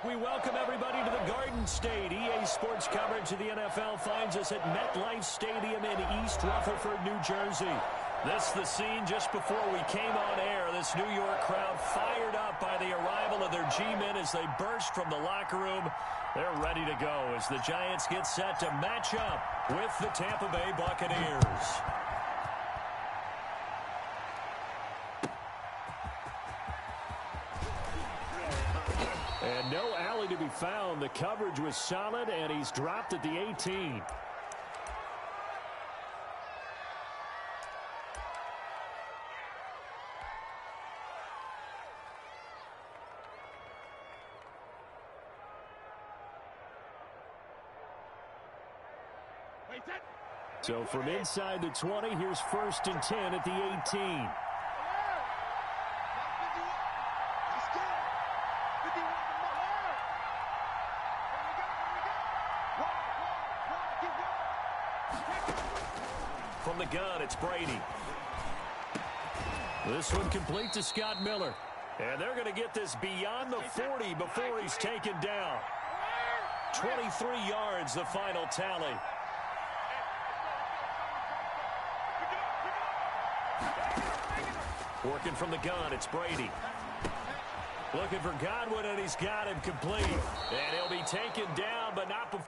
We welcome everybody to the Garden State. EA Sports coverage of the NFL finds us at MetLife Stadium in East Rutherford, New Jersey. This is the scene just before we came on air. This New York crowd fired up by the arrival of their G-men as they burst from the locker room. They're ready to go as the Giants get set to match up with the Tampa Bay Buccaneers. And no alley to be found. The coverage was solid, and he's dropped at the 18. So from inside the 20, here's 1st and 10 at the 18. From the gun, it's Brady. This one complete to Scott Miller. And they're going to get this beyond the 40 before he's taken down. 23 yards, the final tally. Working from the gun, it's Brady. Looking for Godwin, and he's got him complete. And he'll be taken down, but not before.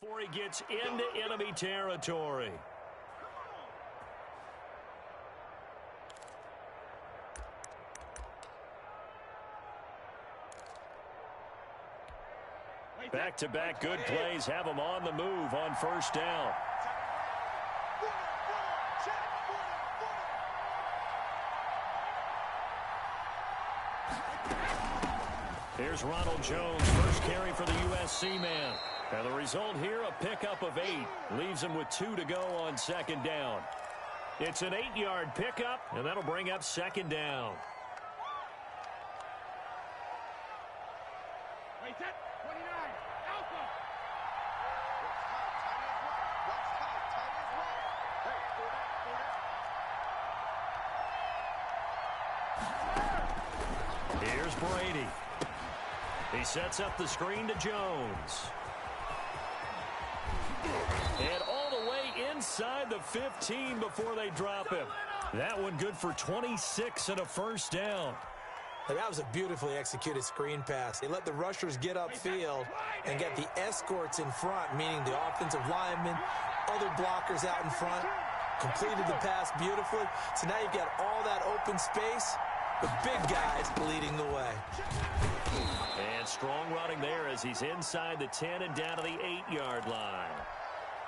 Before he gets into enemy territory. Back-to-back good plays have him on the move on 1st down. Here's Ronald Jones, first carry for the USC man. And the result here, a pickup of 8. Leaves him with 2 to go on 2nd down. It's an 8-yard pickup, and that'll bring up 2nd down. Wait, set, 29, Alpha. Here's Brady. He sets up the screen to Jones. And all the way inside the 15 before they drop him. That one good for 26 and a 1st down. That was a beautifully executed screen pass. They let the rushers get upfield and get the escorts in front, meaning the offensive linemen, other blockers out in front, completed the pass beautifully. So now you've got all that open space, the big guys leading the way. And strong running there as he's inside the 10 and down to the 8-yard line.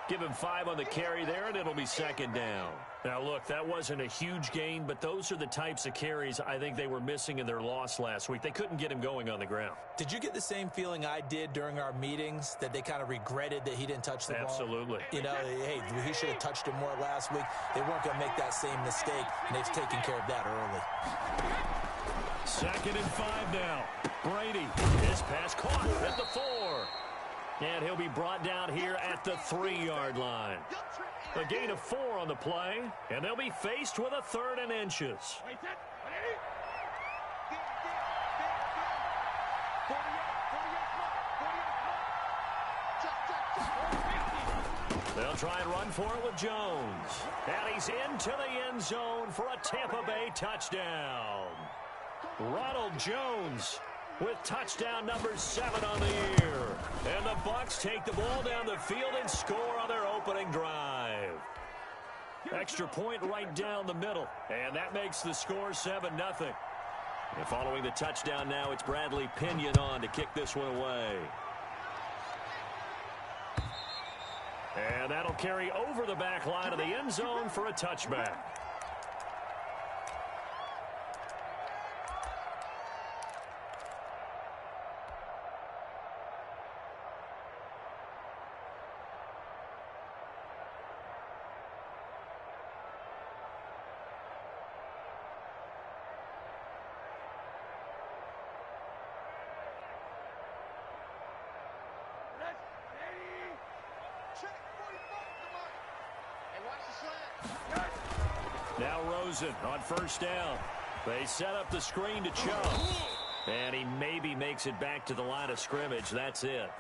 Give him 5 on the carry there, and it'll be 2nd down. Now, look, that wasn't a huge gain, but those are the types of carries I think they were missing in their loss last week. They couldn't get him going on the ground. Did you get the same feeling I did during our meetings, that they kind of regretted that he didn't touch the ball? Absolutely. You know, hey, he should have touched him more last week. They weren't going to make that same mistake, and they've taken care of that early. 2nd and 5 now. Brady, his pass caught at the 4. And he'll be brought down here at the 3-yard line. A gain of 4 on the play, and they'll be faced with a 3rd and inches. They'll try and run for it with Jones. And he's into the end zone for a Tampa Bay touchdown. Ronald Jones with touchdown number 7 on the year. And the Bucs take the ball down the field and score on their opening drive. Extra point right down the middle, and that makes the score 7-0. And following the touchdown now, it's Bradley Pinion on to kick this one away. And that'll carry over the back line of the end zone for a touchback. Now Rosen on first down. They set up the screen to Chubb. And he maybe makes it back to the line of scrimmage. That's it.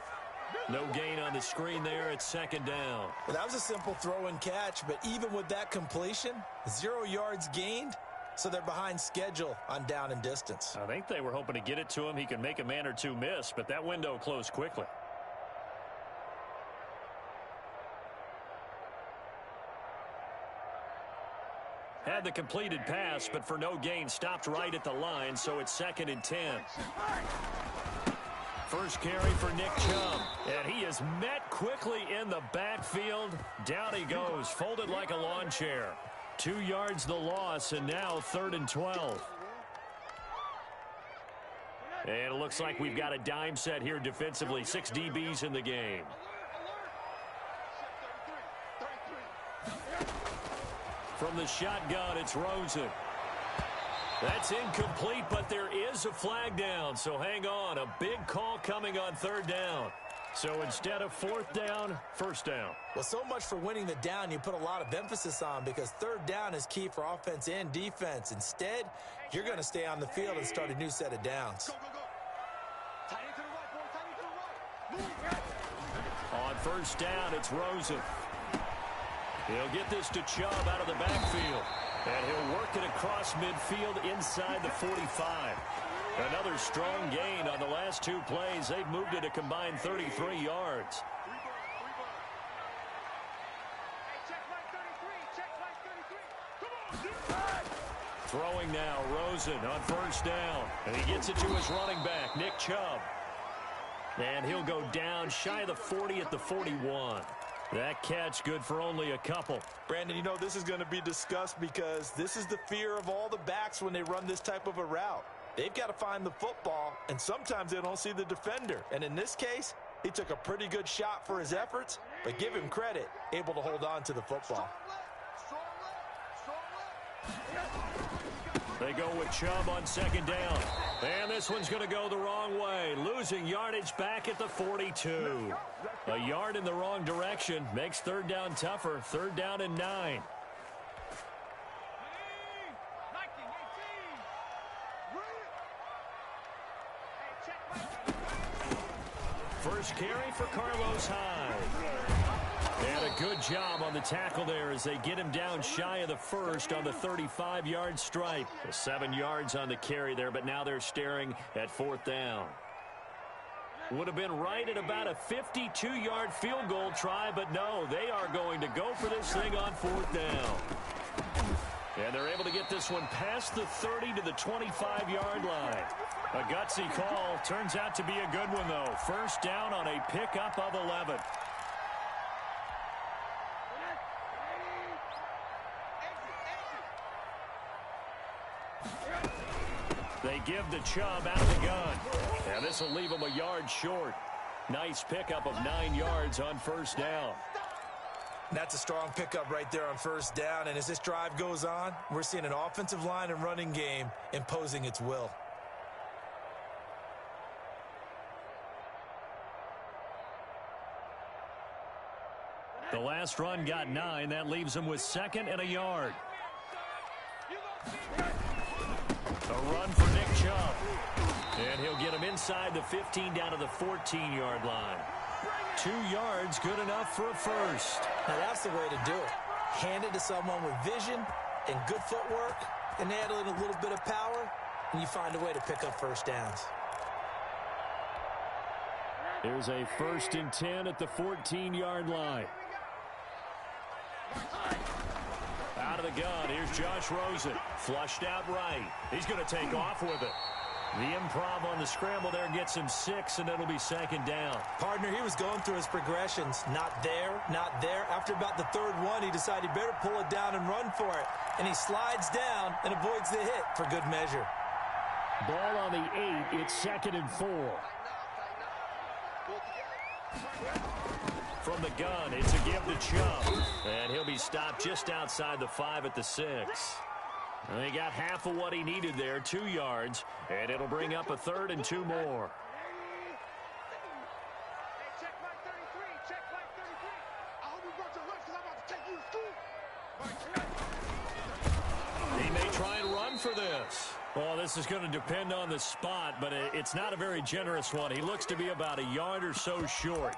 No gain on the screen there. It's second down. Well, that was a simple throw and catch, but even with that completion, 0 yards gained, so they're behind schedule on down and distance. I think they were hoping to get it to him. He can make a man or two miss, but that window closed quickly. Had the completed pass, but for no gain, stopped right at the line, so it's 2nd and 10. First carry for Nick Chubb, and he is met quickly in the backfield. Down he goes, folded like a lawn chair. 2 yards the loss, and now 3rd and 12. And it looks like we've got a dime set here defensively. 6 DBs in the game. From the shotgun, it's Rosen. That's incomplete, but there is a flag down, so hang on. A big call coming on 3rd down. So instead of 4th down, 1st down. Well, so much for winning the down you put a lot of emphasis on, because 3rd down is key for offense and defense. Instead, you're going to stay on the field and start a new set of downs. On 1st down, it's Rosen. He'll get this to Chubb out of the backfield. And he'll work it across midfield inside the 45. Another strong gain on the last 2 plays. They've moved it a combined 33 yards. Throwing now, Rosen on 1st down. And he gets it to his running back, Nick Chubb. And he'll go down shy of the 40 at the 41. That catch good for only a couple. Brandon, you know this is going to be discussed because this is the fear of all the backs when they run this type of a route. They've got to find the football, and sometimes they don't see the defender. And in this case, he took a pretty good shot for his efforts, but give him credit, able to hold on to the football. They go with Chubb on 2nd down. And this one's going to go the wrong way. Losing yardage back at the 42. A yard in the wrong direction makes 3rd down tougher. 3rd down and 9. First carry for Carlos Hyde. And a good job on the tackle there as they get him down shy of the 1st on the 35-yard stripe. 7 yards on the carry there, but now they're staring at 4th down. Would have been right at about a 52-yard field goal try, but no, they are going to go for this thing on 4th down. And they're able to get this one past the 30 to the 25-yard line. A gutsy call. Turns out to be a good one, though. 1st down on a pickup of 11. They give the Chubb out of the gun. And this will leave him a yard short. Nice pickup of 9 yards on 1st down. That's a strong pickup right there on 1st down. And as this drive goes on, we're seeing an offensive line and running game imposing its will. The last run got 9. That leaves him with 2nd and a yard. A run for Nick Chubb. And he'll get him inside the 15 down to the 14-yard line. 2 yards, good enough for a first. Now that's the way to do it. Hand it to someone with vision and good footwork, and add in a little bit of power, and you find a way to pick up 1st downs. Here's a 1st and 10 at the 14-yard line. Out of the gun, here's Josh Rosen. Flushed out right. He's going to take off with it. The improv on the scramble there gets him 6, and it'll be 2nd down. Partner, he was going through his progressions. Not there, not there. After about the 3rd one, he decided he better pull it down and run for it. And he slides down and avoids the hit for good measure. Ball on the 8. It's 2nd and 4. From the gun, it's a give to Chubb. And he'll be stopped just outside the 5 at the 6. And he got half of what he needed there, 2 yards. And it'll bring up a 3rd and 2 more. Check flag 33. Check flag 33. I hope you brought your lunch because I'm about to take you to school. He may try and run for this. Well, this is going to depend on the spot, but it's not a very generous one. He looks to be about a yard or so short.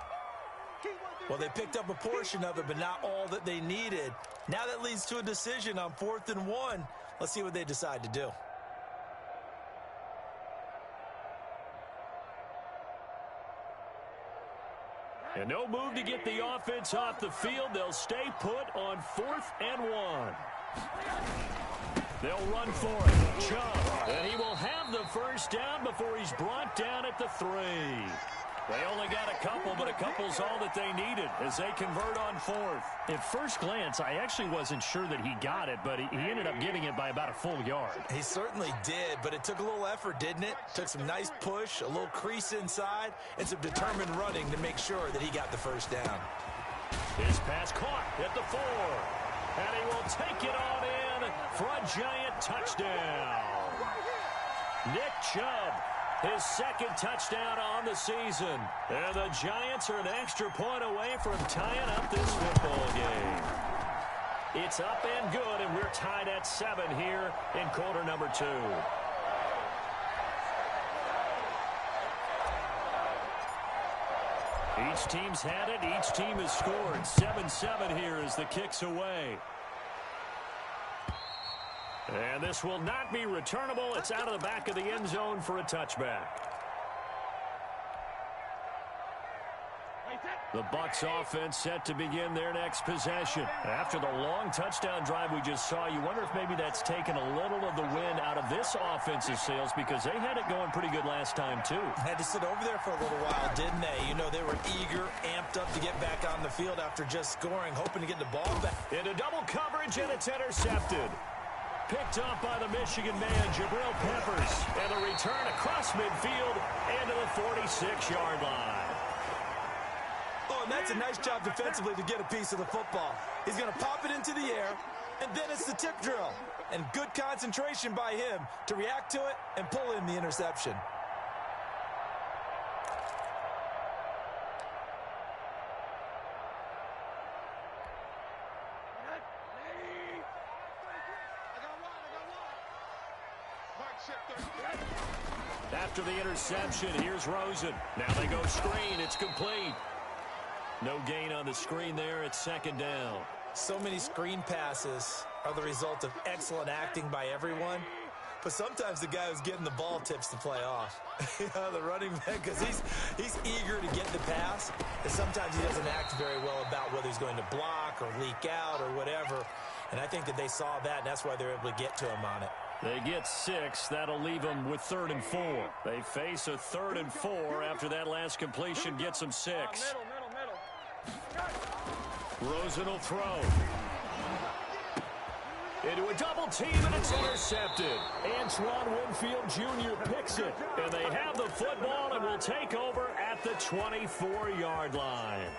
Well, they picked up a portion of it, but not all that they needed. Now that leads to a decision on 4th and 1. Let's see what they decide to do. And no move to get the offense off the field. They'll stay put on 4th and 1. They'll run for it. Chubb. And he will have the 1st down before he's brought down at the 3. They only got a couple, but a couple's all that they needed as they convert on 4th. At first glance, I actually wasn't sure that he got it, but he ended up getting it by about a full yard. He certainly did, but it took a little effort, didn't it? Took some nice push, a little crease inside, and some determined running to make sure that he got the 1st down. His pass caught at the 4. And he will take it on in for a giant touchdown. Nick Chubb, his 2nd touchdown on the season. And the Giants are an extra point away from tying up this football game. It's up and good, and we're tied at 7 here in quarter number 2. Each team's had it. Each team has scored. 7-7 here as the kick's away. And this will not be returnable. It's out of the back of the end zone for a touchback. The Bucs offense set to begin their next possession. After the long touchdown drive we just saw, you wonder if maybe that's taken a little of the wind out of this offensive sails because they had it going pretty good last time too. Had to sit over there for a little while, didn't they? You know, they were eager, amped up to get back on the field after just scoring, hoping to get the ball back. Into double coverage, and it's intercepted. Picked up by the Michigan man, Jabril Peppers. And the return across midfield into the 46-yard line. Oh, and that's a nice job defensively to get a piece of the football. He's going to pop it into the air, and then it's the tip drill. And good concentration by him to react to it and pull in the interception. After the interception, here's Rosen. Now they go screen. It's complete. No gain on the screen there. It's 2nd down. So many screen passes are the result of excellent acting by everyone. But sometimes the guy who's getting the ball tips the play off. The running back, because he's eager to get the pass. And sometimes he doesn't act very well about whether he's going to block or leak out or whatever. And I think that they saw that, and that's why they're able to get to him on it. They get 6. That'll leave them with 3rd and 4. They face a 3rd and 4 after that last completion gets them 6. Rosen will throw. Into a double team, and it's intercepted. Antoine Winfield Jr. picks it. And they have the football and will take over at the 24-yard line.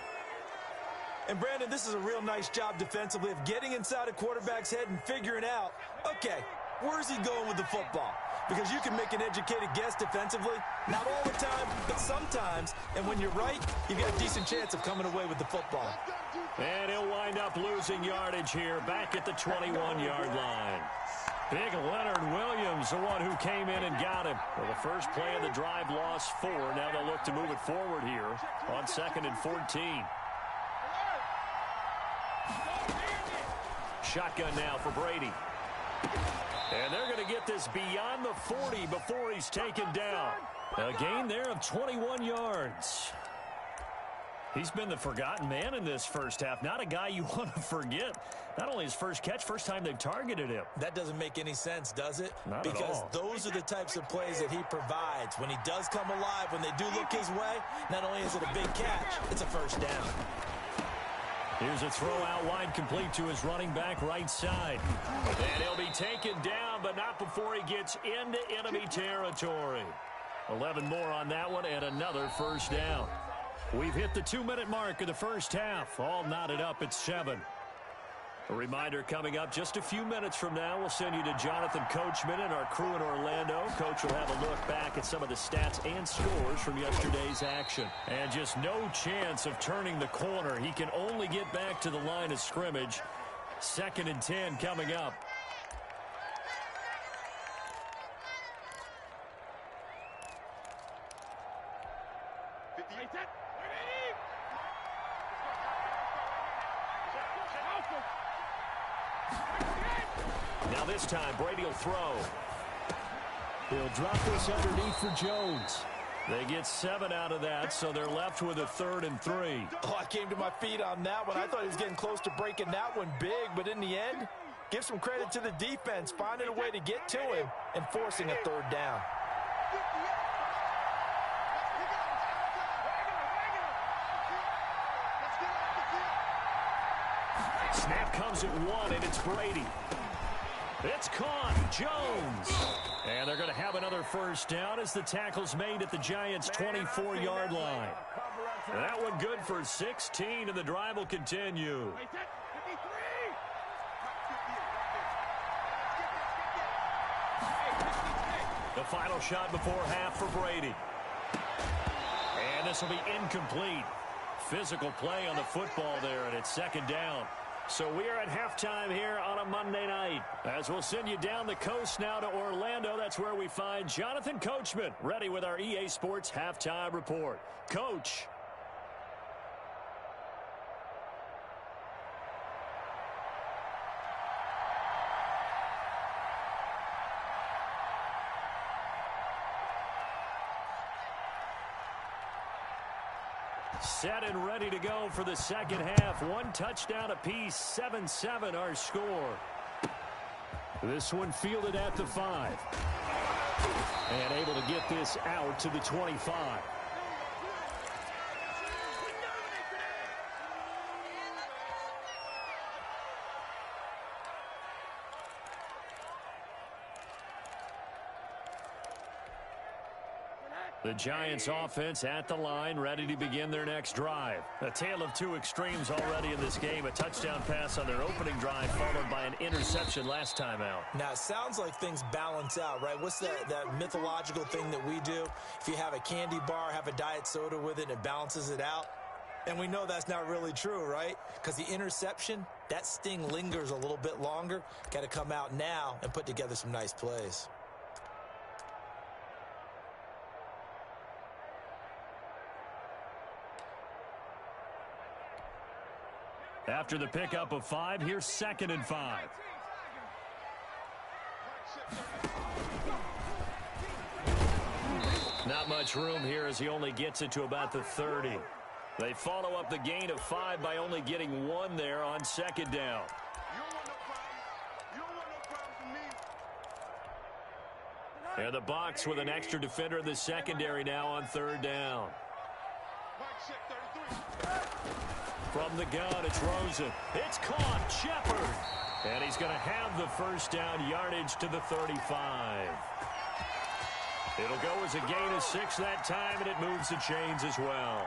And, Brandon, this is a real nice job defensively of getting inside a quarterback's head and figuring out, okay, where's he going with the football? Because you can make an educated guess defensively. Not all the time, but sometimes. And when you're right, you've got a decent chance of coming away with the football. And he'll wind up losing yardage here back at the 21-yard line. Big Leonard Williams, the one who came in and got him. Well, the first play of the drive lost 4. Now they'll look to move it forward here on 2nd and 14. Shotgun now for Brady. And they're going to get this beyond the 40 before he's taken down. A gain there of 21 yards. He's been the forgotten man in this first half. Not a guy you want to forget. Not only his first catch, first time they've targeted him. That doesn't make any sense, does it? Not at all. Because those are the types of plays that he provides. When he does come alive, when they do look his way, not only is it a big catch, it's a first down. Here's a throw out wide, complete to his running back right side. And he'll be taken down, but not before he gets into enemy territory. 11 more on that one, and another first down. We've hit the 2-minute mark of the first half. All knotted up at 7. A reminder coming up just a few minutes from now. We'll send you to Jonathan Coachman and our crew in Orlando. Coach will have a look back at some of the stats and scores from yesterday's action. And just no chance of turning the corner. He can only get back to the line of scrimmage. 2nd and 10 coming up. Now this time, Brady will throw. He'll drop this underneath for Jones. They get 7 out of that, so they're left with a 3rd and 3. Oh, I came to my feet on that one. I thought he was getting close to breaking that one big, but in the end, give some credit to the defense, finding a way to get to him and forcing a 3rd down. Snap comes at 1, and it's Brady. It's caught. Jones. And they're going to have another first down as the tackle's made at the Giants' 24-yard line. That one good for 16, and the drive will continue. The final shot before half for Brady. And this will be incomplete. Physical play on the football there, and it's 2nd down. So we are at halftime here on a Monday night. As we'll send you down the coast now to Orlando, that's where we find Jonathan Coachman, ready with our EA Sports Halftime Report. Coach. Set and ready to go for the second half. 1 touchdown apiece, 7-7 our score. This one fielded at the 5. And able to get this out to the 25. The Giants offense at the line, ready to begin their next drive. A tale of 2 extremes already in this game. A touchdown pass on their opening drive, followed by an interception last time out. Now, it sounds like things balance out, right? What's that mythological thing that we do? If you have a candy bar, have a diet soda with it, it balances it out. And we know that's not really true, right? Because the interception, that sting lingers a little bit longer. Got to come out now and put together some nice plays. After the pickup of 5, here's 2nd and 5. Not much room here as he only gets it to about the 30. They follow up the gain of 5 by only getting 1 there on 2nd down. And the box with an extra defender in the secondary now on 3rd down. From the gun, it's Rosen. It's caught. Shepard. And he's going to have the first down, yardage to the 35. It'll go as a gain of 6 that time, and it moves the chains as well.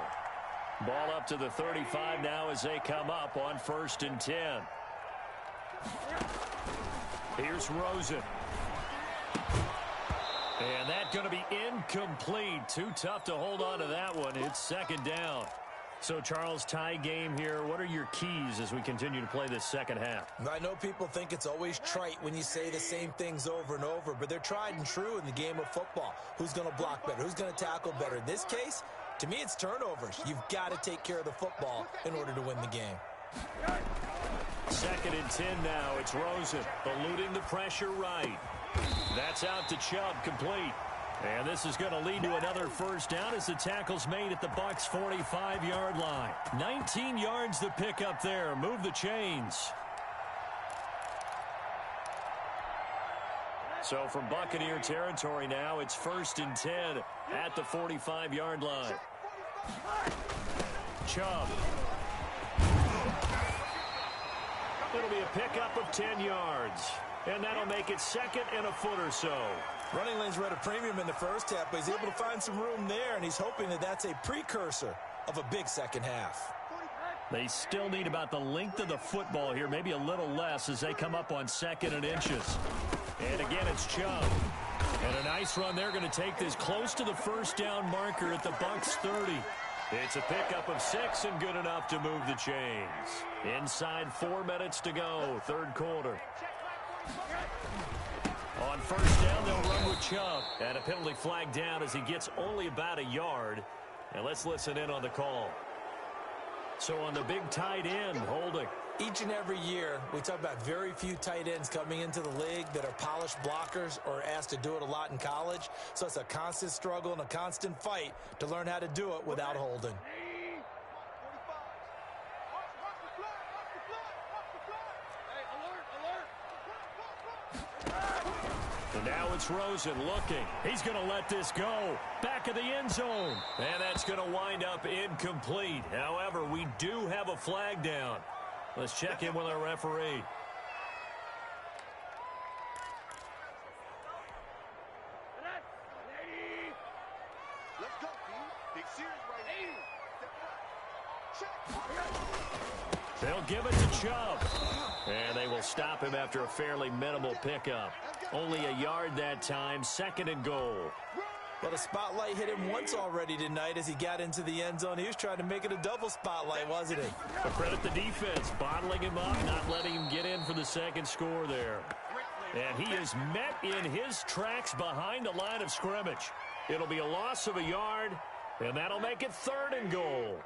Ball up to the 35 now as they come up on 1st and 10. Here's Rosen. And that's going to be incomplete. Too tough to hold on to that one. It's 2nd down. So, Charles, tie game here. What are your keys as we continue to play this second half? I know people think it's always trite when you say the same things over and over, but they're tried and true in the game of football. Who's going to block better? Who's going to tackle better? In this case, to me, it's turnovers. You've got to take care of the football in order to win the game. 2nd and 10 now. It's Rosen eluding the pressure right. That's out to Chubb, complete. And this is going to lead to another first down as the tackle's made at the Bucs' 45-yard line. 19 yards to pick up there. Move the chains. So from Buccaneer territory now, it's 1st and 10 at the 45-yard line. Chubb. It'll be a pickup of 10 yards. And that'll make it 2nd and a foot or so. Running lanes were at a premium in the first half, but he's able to find some room there, and he's hoping that that's a precursor of a big second half. They still need about the length of the football here, maybe a little less as they come up on 2nd and inches. And again, it's Chubb. And a nice run. They're going to take this close to the first down marker at the Bucs' 30. It's a pickup of 6 and good enough to move the chains. Inside 4 minutes to go, 3rd quarter. On first down, they'll run with Chubb. And a penalty flag down as he gets only about a yard. And let's listen in on the call. So on the big tight end, holding. Each and every year, we talk about very few tight ends coming into the league that are polished blockers or asked to do it a lot in college. So it's a constant struggle and a constant fight to learn how to do it without holding. And now it's Rosen looking. He's going to let this go. Back of the end zone. And that's going to wind up incomplete. However, we do have a flag down. Let's check in with our referee. Let's go, team. Big series right here. They'll give it to Chubb. And they will stop him after a fairly minimal pickup. Only a yard that time, 2nd and goal. Well, the spotlight hit him once already tonight as he got into the end zone. He was trying to make it a double spotlight, wasn't he? But credit the defense, bottling him up, not letting him get in for the 2nd score there. And he is met in his tracks behind the line of scrimmage. It'll be a loss of a yard, and that'll make it 3rd and goal.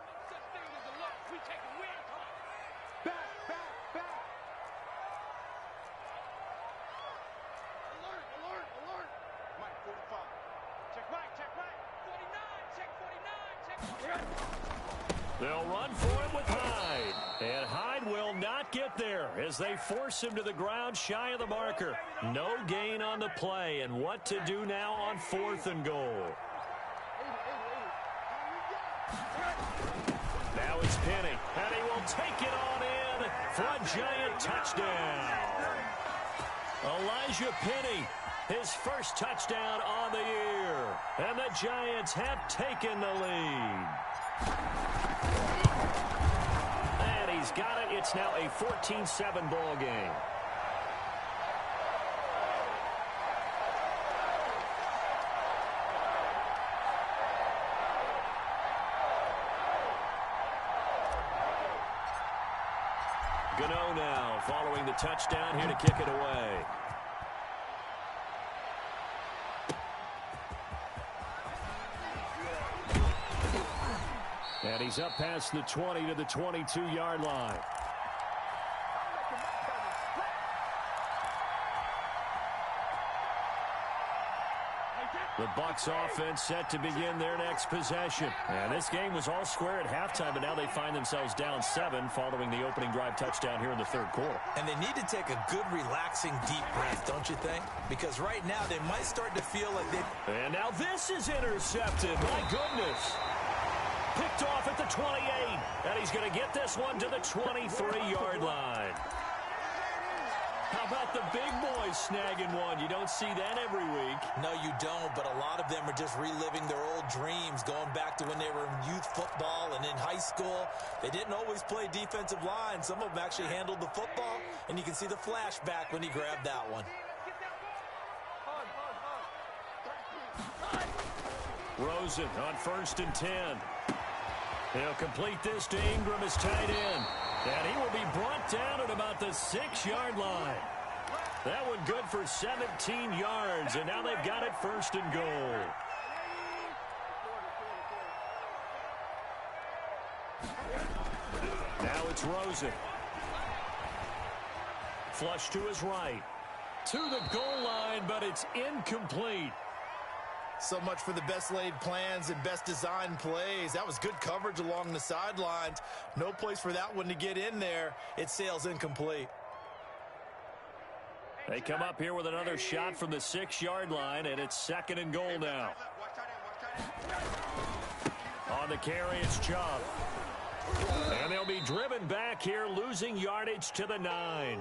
They'll run for it with Hyde. And Hyde will not get there as they force him to the ground shy of the marker. No gain on the play. And what to do now on 4th and goal. Now it's Penny. And he will take it on in for a giant touchdown. Elijah Penny, his first touchdown on the year. And the Giants have taken the lead. And he's got it. It's now a 14-7 ball game. Gano now following the touchdown here to kick it away. And he's up past the 20 to the 22-yard line. The Bucs offense set to begin their next possession. And this game was all square at halftime, but now they find themselves down 7 following the opening drive touchdown here in the 3rd quarter. And they need to take a good, relaxing, deep breath, don't you think? Because right now they might start to feel like they... And now this is intercepted. My goodness. Picked off at the 28. And he's going to get this one to the 23-yard line. How about the big boys snagging one? You don't see that every week. No, you don't, but a lot of them are just reliving their old dreams, going back to when they were in youth football and in high school. They didn't always play defensive line. Some of them actually handled the football, and you can see the flashback when he grabbed that one. Rosen on 1st and 10. He'll complete this to Ingram as tight end. And he will be brought down at about the 6-yard line. That one good for 17 yards, and now they've got it 1st and goal. Now it's Rosen. Flush to his right. To the goal line, but it's incomplete. So much for the best laid plans and best designed plays. That was good coverage along the sidelines. No place for that one to get in there. It sails incomplete. They come up here with another shot from the 6-yard line, and it's 2nd and goal now. On the carry, it's Chubb. And they'll be driven back here, losing yardage to the 9.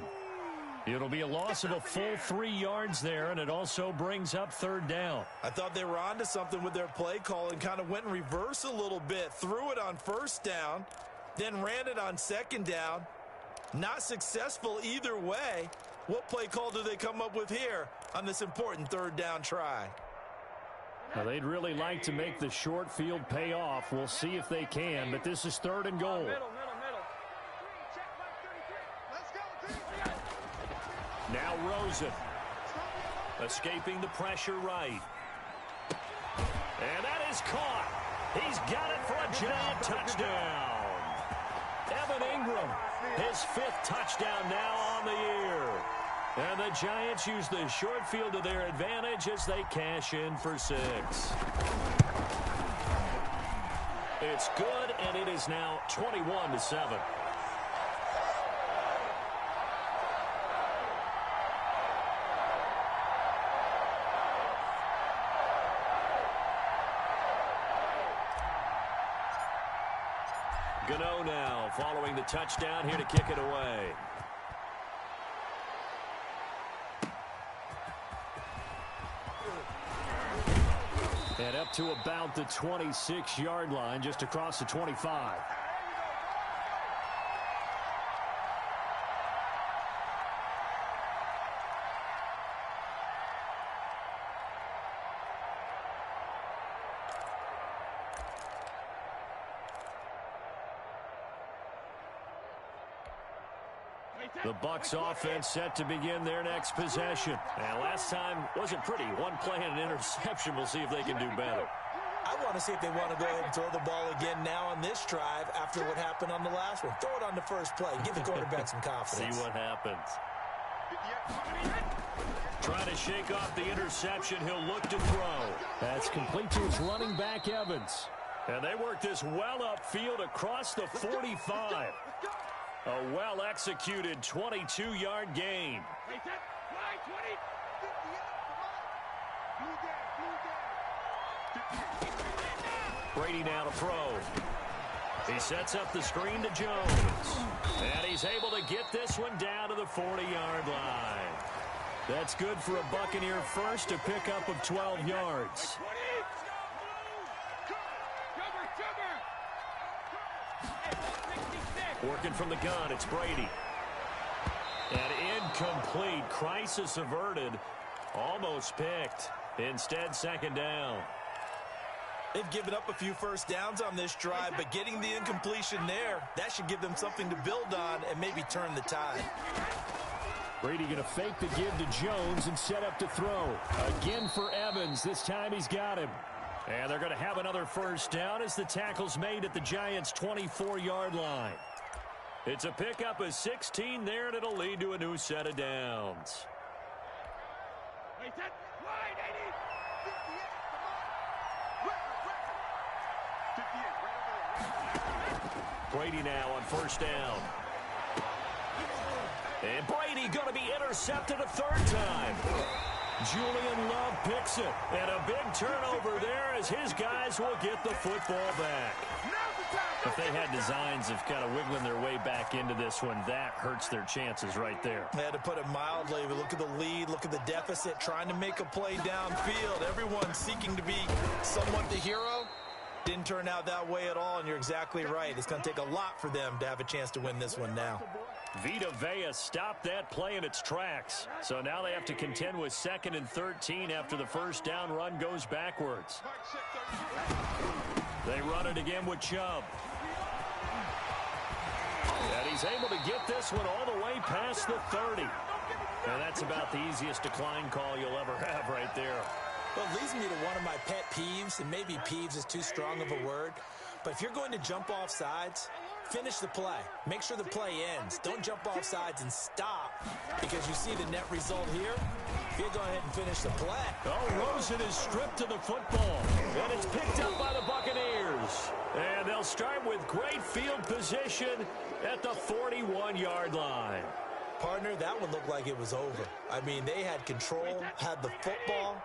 It'll be a loss of a full 3 yards there, and it also brings up 3rd down. I thought they were onto something with their play call and kind of went in reverse a little bit. Threw it on 1st down, then ran it on 2nd down. Not successful either way. What play call do they come up with here on this important 3rd down try? Now, they'd really like to make the short field pay off. We'll see if they can, but this is 3rd and goal. Now Rosen, escaping the pressure right. And that is caught. He's got it for a giant touchdown. Evan Ingram, his 5th touchdown now on the year. And the Giants use the short field to their advantage as they cash in for 6. It's good, and it is now 21-7. Gano now following the touchdown here to kick it away. And up to about the 26-yard line, just across the 25. The Bucs offense set to begin their next possession. And last time wasn't pretty. One play and an interception. We'll see if they can do better. I want to see if they want to go ahead and throw the ball again now on this drive after what happened on the last one. Throw it on the first play. Give the quarterback some confidence. See what happens. Trying to shake off the interception. He'll look to throw. That's complete to his running back, Evans. And they work this well upfield across the 45. A well-executed 22-yard gain. Brady now to throw. He sets up the screen to Jones. And he's able to get this one down to the 40-yard line. That's good for a Buccaneer first, a pickup of 12 yards. Working from the gun, it's Brady. And incomplete. Crisis averted. Almost picked. Instead, 2nd down. They've given up a few first downs on this drive, but getting the incompletion there, that should give them something to build on and maybe turn the tide. Brady going to fake the give to Jones and set up to throw. Again for Evans. This time he's got him. And they're going to have another first down as the tackle's made at the Giants' 24-yard line. It's a pickup of 16 there, and it'll lead to a new set of downs. Brady now on first down. And Brady going to be intercepted a 3rd time. Julian Love picks it. And a big turnover there as his guys will get the football back. If they had designs of kind of wiggling their way back into this one, that hurts their chances right there. They had to put it mildly. But look at the lead, look at the deficit, trying to make a play downfield. Everyone seeking to be somewhat the hero. Didn't turn out that way at all, and you're exactly right. It's going to take a lot for them to have a chance to win this one now. Vita Vea stopped that play in its tracks. So now they have to contend with 2nd and 13 after the first down run goes backwards. They run it again with Chubb. And he's able to get this one all the way past the 30. And that's about the easiest decline call you'll ever have right there. Well, it leads me to one of my pet peeves, and maybe peeves is too strong of a word, but if you're going to jump off sides, Finish the play. Make sure the play ends. Don't jump off sides and stop because you see the net result here. You go ahead and finish the play. Oh, Rosen is stripped of the football, and it's picked up by the Buccaneers. And they'll start with great field position at the 41-yard line. Partner, that one looked like it was over. I mean, they had control, had the football,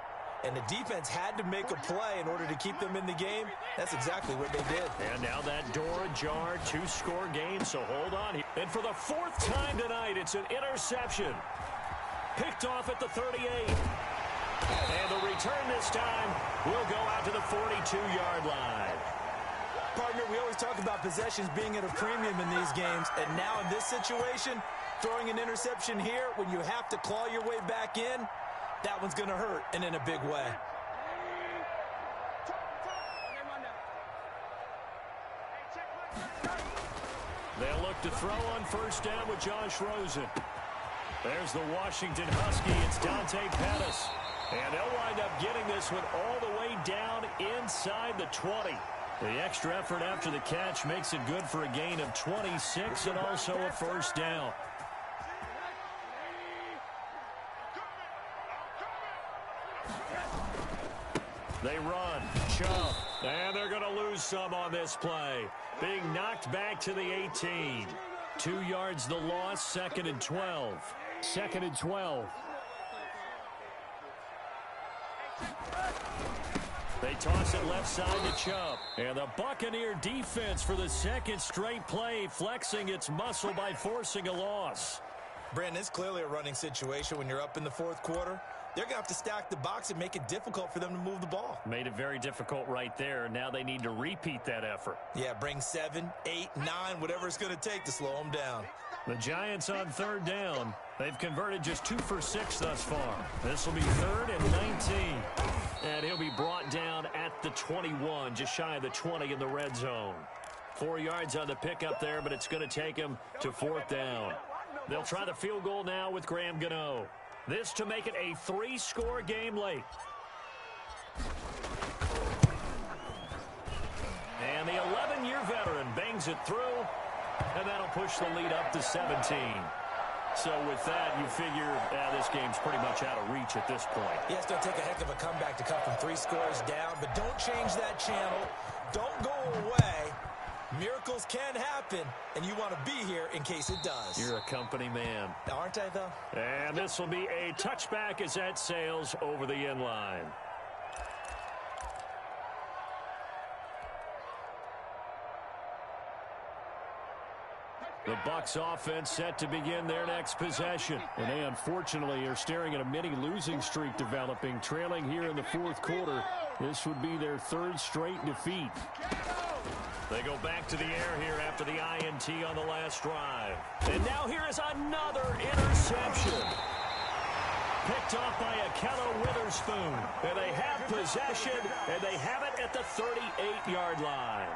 and the defense had to make a play in order to keep them in the game. That's exactly what they did. And now that door ajar, 2-score game, so hold on here. And for the 4th time tonight, it's an interception. Picked off at the 38. And the return this time will go out to the 42-yard line. Partner, we always talk about possessions being at a premium in these games, and now in this situation, throwing an interception here when you have to claw your way back in, that one's going to hurt, and in a big way. They'll look to throw on first down with Josh Rosen. There's the Washington Husky. It's Dante Pettis. And they'll wind up getting this one all the way down inside the 20. The extra effort after the catch makes it good for a gain of 26 and also a first down. They run. Chubb. And they're going to lose some on this play. Being knocked back to the 18. 2 yards the loss, 2nd and 12. 2nd and 12. They toss it left side to Chubb. And the Buccaneer defense for the 2nd straight play, flexing its muscle by forcing a loss. Brandon, it's clearly a running situation when you're up in the 4th quarter. They're going to have to stack the box and make it difficult for them to move the ball. Made it very difficult right there. Now they need to repeat that effort. Yeah, bring 7, 8, 9, whatever it's going to take to slow them down. The Giants on 3rd down. They've converted just 2 for 6 thus far. This will be 3rd and 19. And he'll be brought down at the 21, just shy of the 20 in the red zone. 4 yards on the pickup there, but it's going to take him to 4th down. They'll try the field goal now with Graham Gano. This to make it a 3-score game late. And the 11-year veteran bangs it through, and that'll push the lead up to 17. So with that, you figure this game's pretty much out of reach at this point. Yeah, it's going to take a heck of a comeback to come from 3 scores down, but don't change that channel. Don't go away. Miracles can happen, and you want to be here in case it does. You're a company man. Aren't I, though? And this will be a touchback as that sails over the end line. The Bucs offense set to begin their next possession. And they unfortunately are staring at a mini losing streak developing, trailing here in the 4th quarter. This would be their 3rd straight defeat. They go back to the air here after the INT on the last drive. And now here is another interception. Picked off by Akello Witherspoon. And they have possession, and they have it at the 38-yard line.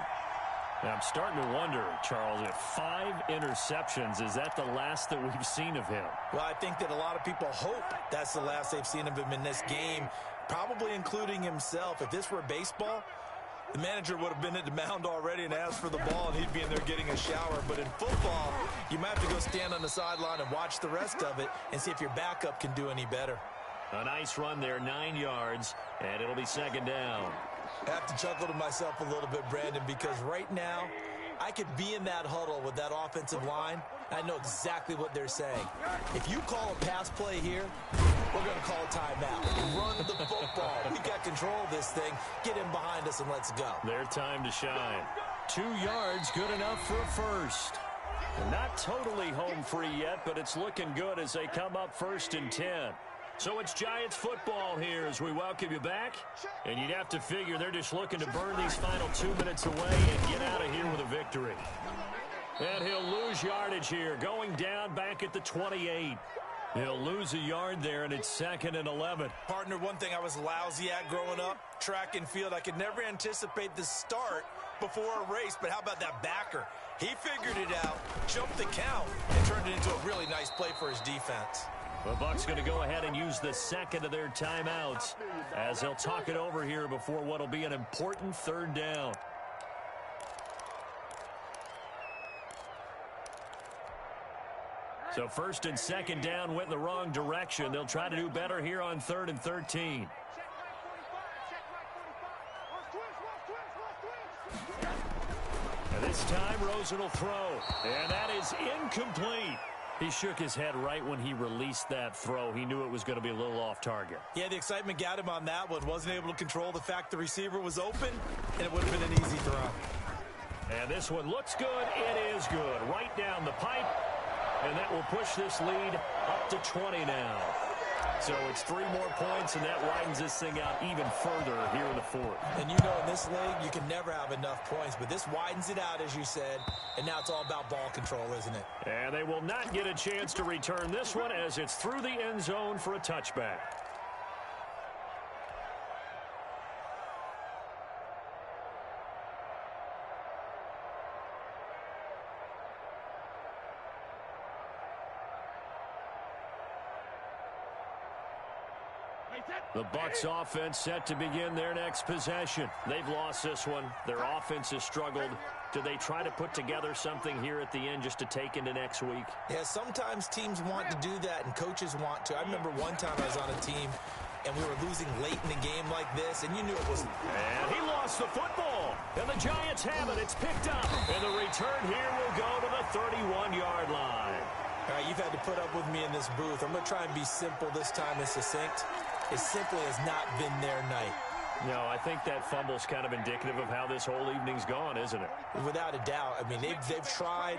Now I'm starting to wonder, Charles, if 5 interceptions, is that the last that we've seen of him? Well, I think that a lot of people hope that's the last they've seen of him in this game, probably including himself. If this were baseball, the manager would have been at the mound already and asked for the ball, and he'd be in there getting a shower. But in football, you might have to go stand on the sideline and watch the rest of it and see if your backup can do any better. A nice run there, 9 yards, and it'll be 2nd down. I have to chuckle to myself a little bit, Brandon, because right now I could be in that huddle with that offensive line. I know exactly what they're saying. If you call a pass play here, we're going to call a timeout. Run the football. We got control of this thing. Get in behind us and let's go. Their time to shine. 2 yards, good enough for a first. Not totally home free yet, but it's looking good as they come up 1st and 10. So it's Giants football here as we welcome you back. And you'd have to figure they're just looking to burn these final 2 minutes away and get out of here with a victory. And he'll lose yardage here, going down back at the 28. He'll lose a yard there, and it's 2nd and 11. Partner, one thing I was lousy at growing up, track and field. I could never anticipate the start before a race, but how about that backer? He figured it out, jumped the count, and turned it into a really nice play for his defense. The Bucs going to go ahead and use the 2nd of their timeouts as they'll talk it over here before what will be an important 3rd down. So first and second down went in the wrong direction. They'll try to do better here on 3rd and 13. And this time, Rosen will throw. And that is incomplete. He shook his head right when he released that throw. He knew it was going to be a little off target. Yeah, the excitement got him on that one. Wasn't able to control the fact the receiver was open, and it would have been an easy throw. And this one looks good. It is good. Right down the pipe. And that will push this lead up to 20 now. So it's 3 more points, and that widens this thing out even further here in the 4th. And you know, in this league, you can never have enough points, but this widens it out, as you said, and now it's all about ball control, isn't it? And they will not get a chance to return this one as it's through the end zone for a touchback. The Bucs offense set to begin their next possession. They've lost this one. Their offense has struggled. Do they try to put together something here at the end just to take into next week? Yeah, sometimes teams want to do that and coaches want to. I remember one time I was on a team and we were losing late in the game like this, and you knew it was... And he lost the football. And the Giants have it. It's picked up. And the return here will go to the 31-yard line. All right, you've had to put up with me in this booth. I'm going to try and be simple this time and succinct. It simply has not been their night. No, I think that fumble's kind of indicative of how this whole evening's gone, isn't it? Without a doubt. I mean, they've tried,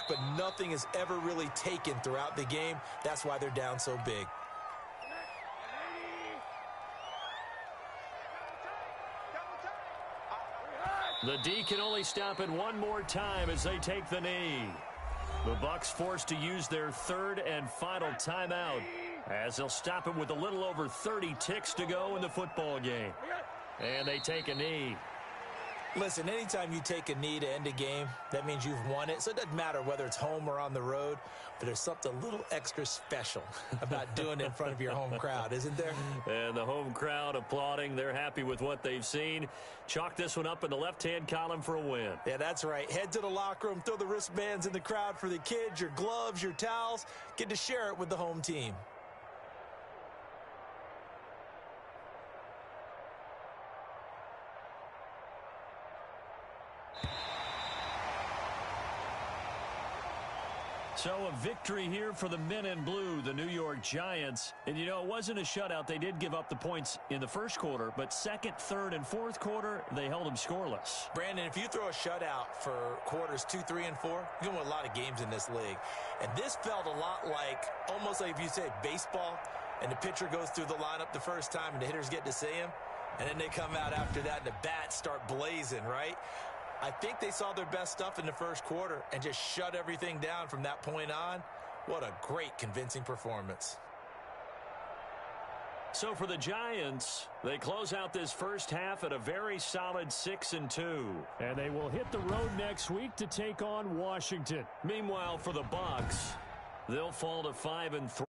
but nothing has ever really taken throughout the game. That's why they're down so big. The D can only stop it one more time as they take the knee. The Bucs forced to use their 3rd and final timeout as they'll stop it with a little over 30 ticks to go in the football game. And they take a knee. Listen, anytime you take a knee to end a game, that means you've won it. So it doesn't matter whether it's home or on the road, but there's something a little extra special about doing it in front of your home crowd, isn't there? And the home crowd applauding. They're happy with what they've seen. Chalk this one up in the left-hand column for a win. Yeah, that's right. Head to the locker room, throw the wristbands in the crowd for the kids, your gloves, your towels. Get to share it with the home team. So a victory here for the men in blue, the New York Giants. And, you know, it wasn't a shutout. They did give up the points in the first quarter, but second, third, and fourth quarter, they held them scoreless. Brandon, if you throw a shutout for quarters 2, 3, and 4, you're going to win a lot of games in this league. And this felt a lot like, almost like if you say baseball, and the pitcher goes through the lineup the first time, and the hitters get to see him, and then they come out after that, and the bats start blazing, right? I think they saw their best stuff in the first quarter and just shut everything down from that point on. What a great, convincing performance. So for the Giants, they close out this first half at a very solid 6-2. And they will hit the road next week to take on Washington. Meanwhile, for the Bucs, they'll fall to 5-3.